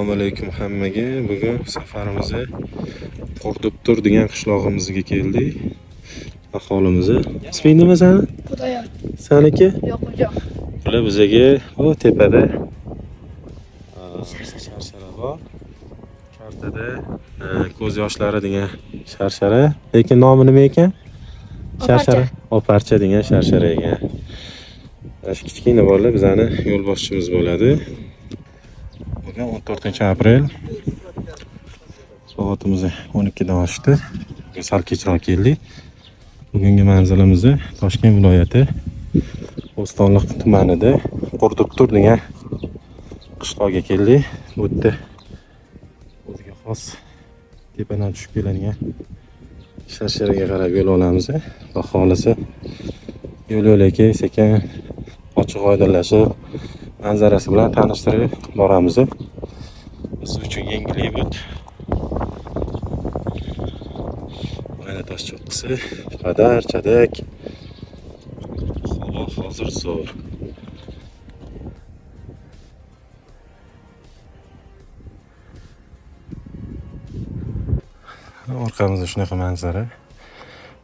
Assalomu alaykum hammaga. Bugun safarimizni Qo'rdubtur degan qishlog'imizga keldik. Aholimizni. Isming nima sani? Xudoyor. Saniki? Yoqubjon. Bular bizaga bu tepada sharshara bor. Kartada ko'z yoshlari degan sharshara. Lekin nomi nima ekan? Sharshara. Oparcha degan sharshara ekan. Shu kichkina bolalar bizani yo'l boshchimiz bo'ladi. Bugun 14-aprel. Soatimiz 12 dan oshdi. Sal kechroq keldik. Bugungi manzilimiz Toshkent viloyati Bo'stonliq tumanida Qo'rdubtur degan qishloqqa keldik. Bu yerda o'ziga xos tepadan tushib keladigan sharsharaga qarab yo'l olamiz. Xudo xolisa yo'l-yo'lakay sekin ochiq oydinlashib manzarasi bilan tanishtirib boramiz. Biz uchun yengillik bu. Mana tosh cho'qqisi, qadar chadak. Havo hozir zo'r. Orqamizda shunaqa manzara.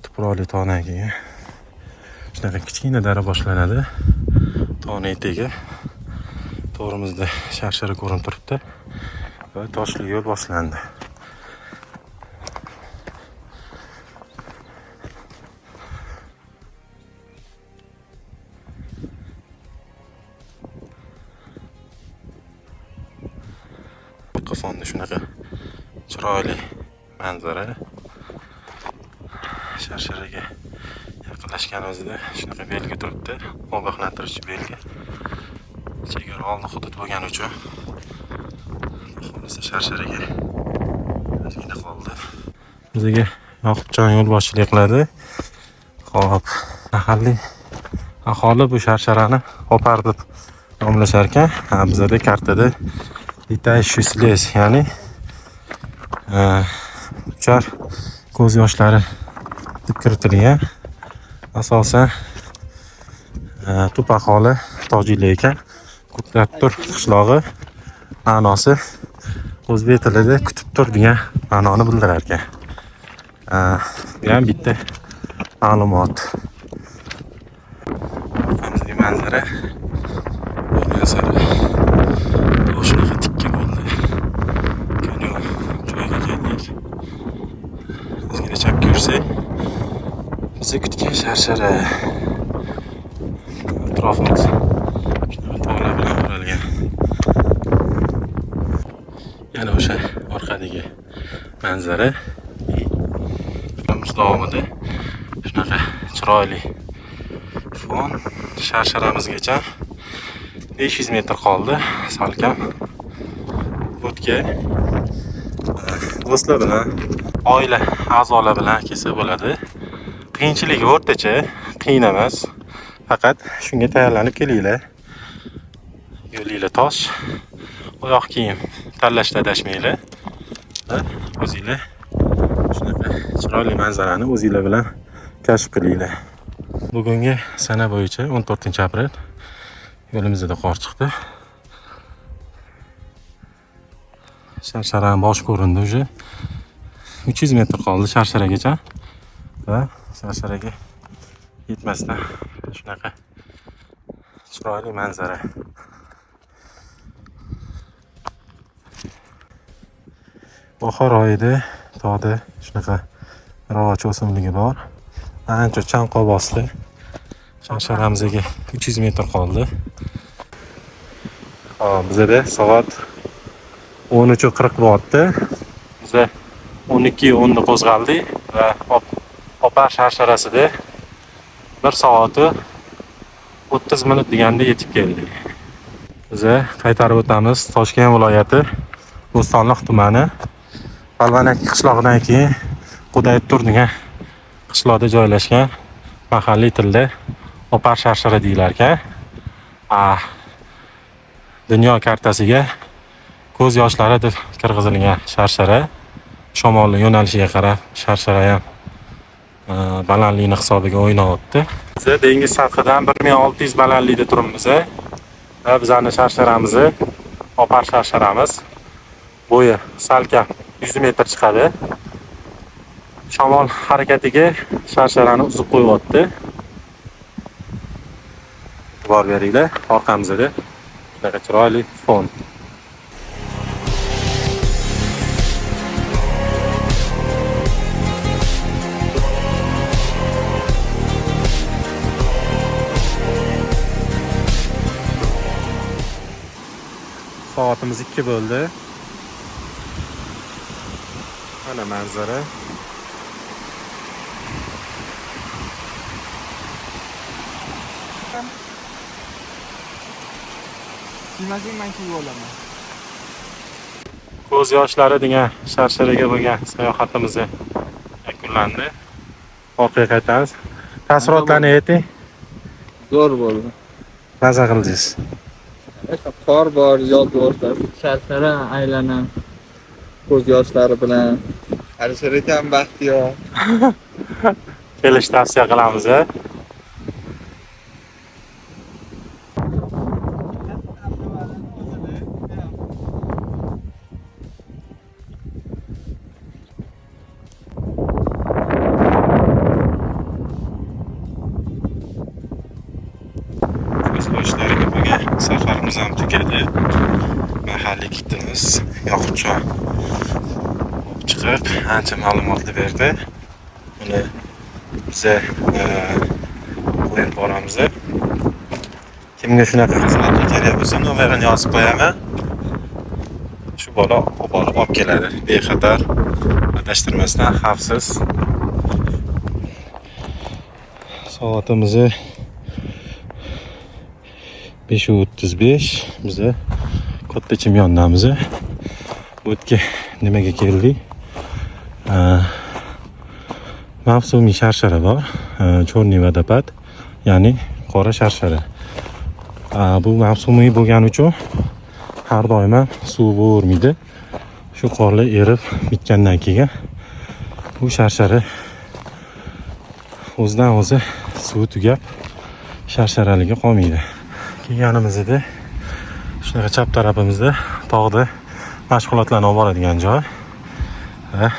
Tuproqli tog'dagi shunaqa kichkina dara boshlanadi. Tog'ning etiga to'g'rimizda sharshara ko'rinib turibdi va toshli yo'l boshlandi. Qo'fonda shunaqa chiroyli manzara. Sharsharaga yaqinlashganimizda shunaqa belgi turibdi, ogohlantiruvchi belgi. Chegara oldi hudud bo'lgani uchun xohlasa sharsharaga ozgina qoldi. Bizga Yoqubjon yo'l boshchilik qiladi. Xo'p, mahalliy aholi bu sharsharani Opar deb nomlashar ekan. Bizda kartada letaющий слез, ya'ni uchar ko'z yoshlari deb kiritilgan. Asosan tub aholi tojiklar ekan. Qo'rdubtur qishlog'i ma'nosi o'zbek tilida kutib tur degan ma'noni bildirar ekan. Bu ham bitta ma'lumot. Orqamizda manzara shunaqa tikka bo'ldi. Kanyo joyga keldik. Ozgina chapga yursak, bizni kutgan sharshara. Atrofimiz shunaqa tog'lar bilan o'ralgan. Yana o'sha orqadagi manzara. Yo'limiz davomida shunaqa chiroyli fon. Sharsharamizgacha 500 metr qoldi. Salkam o'tga do'stlar bilan, oila a'zolar bilan kelsa bo'ladi. Qiyinchiligi o'rtacha, qiyin emas. Faqat shunga tayyorlanib kelinglar. Yo'linglar tosh, oyoq kiyim tanlashda adashmanglar. O'zinglar shunaqa chiroyli manzarani o'zinglar bilan kashf qilinglar. Bugungi sana bo'yicha 14-aprel yo'limizda qor chiqdi. Sharsharaning bosh ko'rindi уже. 300 metr qoldi sharsharaga va sharsharaga yetmasdan shunaqa chiroyli manzara. Bahor oyida tog'da shunaqa ravoch o'simligi bor. Ancha chanqoq bosdi. Sharsharamizga 300 metr qoldi. Bizda soat 13:40 bo'lyapti. Biz 12:10 qo'zg'aldik va Opar sharsharasida 1 soat 30 minut deganda yetib keldik. Biz qaytarib o'tamiz. Toshkent viloyati Bo'stonliq tumani Palvanak qishlog'idan keyin Qo'daytur degan qishloqda joylashgan, mahalliy tilda Opar sharshara deyilar ekan. Dunyo kartasiga ko'z yoshlari deb kirgizilgan sharshara. Shamolning yo'nalishiga qarab sharshara ham balandlikni hisobiga o'ynayapti. Biz dengiz sathidan 1600 balandlikda turibmiz. Va bizning sharsharamiz Opar sharsharamiz. bo'yi salkam 100 metr chiqadi. Shamol harakatiga sharsharani uzib qo'yibdi. E'tibor beringlar, orqamizda shunaqa chiroyli fon. Soatimiz 2 bo'ldi. Mana manzara. Ko'z yoshlari degan sharsharaga bo'lgan sayohatimiz yakunlandi. Orqaga qaytamiz. Taassurotlarni ayting. Zo'r bo'ldi. Maza qildingiz. Qor bor, yoz o'rtasi, sharshara aylanib, ko'z yoshlari bilan. Alisher akam baxtiyor. Kelish tavsiya qilamiz. Ko'zbo'yishlariga bo'lgan safarimiz ham tugadi. Mahalliy kitimiz Yoqubjon chiqib ancha ma'lumotlar berdi. Buni biza qo'yib boramiz. Kimga shunaqa xizmatlar kerak bo'lsa, nomerini yozib qo'yaman. Shu bola olib keladi. Bexatar, adashtirmasdan, xavfsiz. Soatimiz 5:35. Biz katta chimyondamiz. Bu yerga nimaga keldik? Mavsumiy sharshara bor. Chorniy vodopad, ya'ni qora sharshara. Bu mavsumiy bo'lgani uchun har doim ham suv bo'rmaydi. Shu qorlar erib bitgandan keyin bu sharshara o'zidan o'zi suv tugab sharsharaligi qolmaydi. Kelganimizda shunaqa chap tarafimizda tog'da mashg'ulotlarni olib boradigan joy va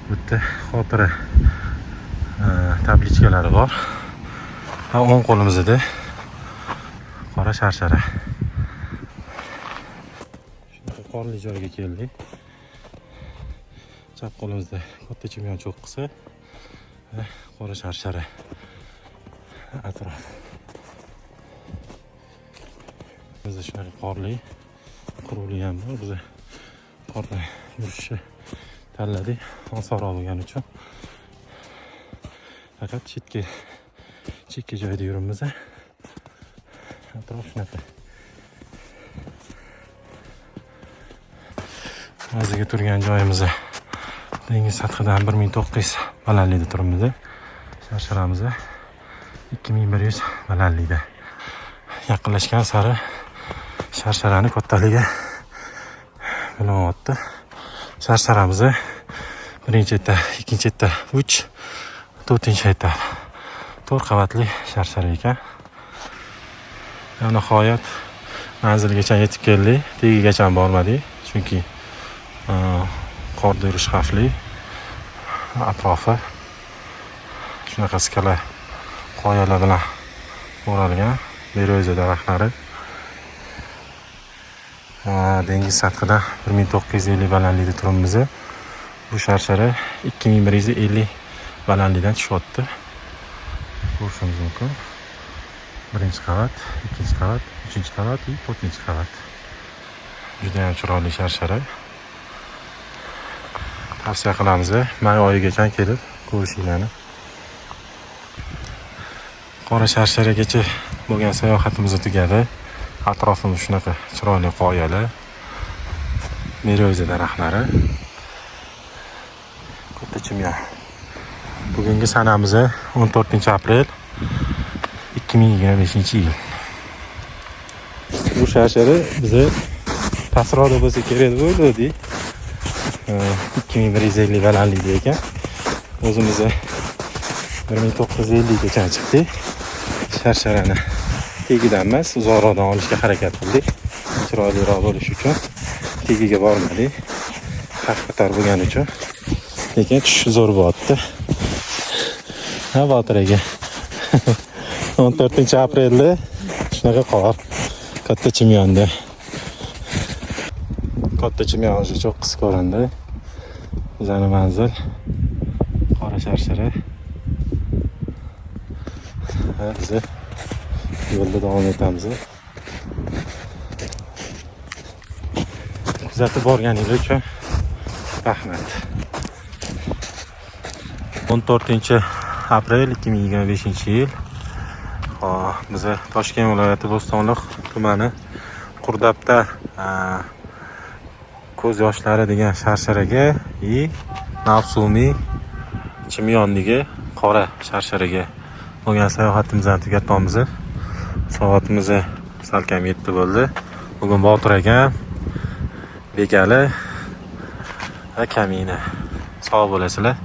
bu yerda xotira tablichkalari bor va o'ng qo'limizda qora sharshara. Shunaqa qorli joyga keldik. Chap qo'limizda katta chimyon cho'qqisi va qora sharshara atrof. Bizda shunaqa qorli quruvli ham bor. Biz qorda yurishni tanladik. Osonroq bo'lgani uchun. Faqat chekka joyda yuramiz. Atrof shunaqa. Hozirgi turgan joyimiz dengiz sathidan 1900 balandlikda turibmiz. Sharsharamiz 2100 balandlikda. Yaqinlashgan sari sharsharani kattaligi bilinyapti. Sharsharamiz birinchi etap, ikkinchi etap 3, 4-etap 4 qavatli sharshara ekan. Nihoyat manzilgacha yetib keldik. Tagigacha bormadik, chunki qorda yurish xavfli. Atrofi shunaqa skala qoyalar bilan o'ralgan. Bero'za daraxtlari. Dengiz sathidan 1950 balandlikda turibmiz. Bu sharshara 2150 balandlikdan tushyapti. Ko'rishingiz mumkin. Birinchi qavat, ikkinchi qavat, uchinchi qavat va to'rtinchi qavat. Juda ham chiroyli sharshara. Tavsiya qilamiz. May oyigacha kelib ko'rishinglarni. Qora sharsharagacha bo'lgan sayohatimiz tugadi. Atrofimiz shunaqa chiroyli qoyalar, mero'za daraxtlari, katta chimyon. Bugungi sanamiz 14-aprel 2025-yil. Bu sharshara bize tasroda bo'lsa kerak bo'ldi. 2150 balandlikda ekan. O'zimiz 1950 gacha chiqdik. Sharsharani tegidan emas, uzoqroqdan olishga harakat qildik. Chiroyliroq bo'lish uchun. tagiga bormadik. Xavf-xatar bo'lgani uchun. Lekin tushish zo'r bo'lyapti. Ha, Botir aka. 14-aprelda shunaqa qor. Katta Chimyonda. Katta Chimyon уже çok qis ko'rindi. Bizani manzil Qora Sharshara. Ha, biz yo'lda davom etamiz. Kuzatib borganingiz uchun rahmat. 14-aprel 2025-yil. Biz Toshkent viloyati Bo'stonliq tumani Qurdabda ko'z yoshlari degan sharsharaga Navsumiy Chimyondagi Qora Sharsharaga bo'lgan sayohatimizni tugatamiz. Soatimiz salkam 7 bo'ldi. Bugun Botir akam, Bekali va Kamina sog' bo'lasizlar.